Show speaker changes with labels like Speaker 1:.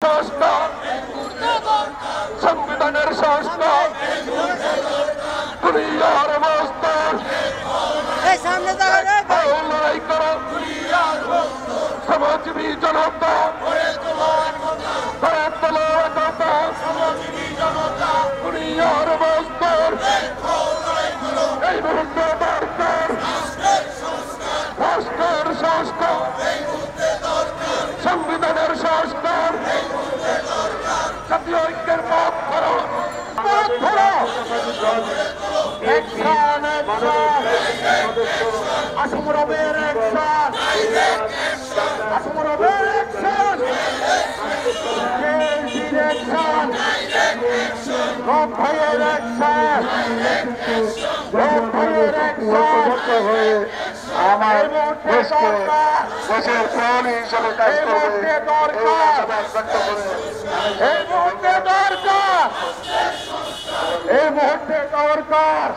Speaker 1: সংস্কার, সংবিধানের সংস্কার, দুনিয়ার মস্তর লড়াই করো শ্রমজীবী জনতা, গড়ে তোলো একতা, দুনিয়ার মস্তর এই মুহূর্তে দরকার রাষ্ট্রের সংস্কার, সংবিধানের সংস্কার, জাতীয় ঐক্যের পথ ধরো, পথ ধরো। আসম রবের অ্যাকশন, আসম রবের অ্যাকশন, অ্যাকশন, রব ভাইয়ের অ্যাকশন, রব ভাইয়ের অ্যাকশন হয়ে আমার দেশকে দেশের প্রাণী হিসেবে কাজ করবে এই মুহূর্তে দরকার, এই মুহূর্তে দরকার।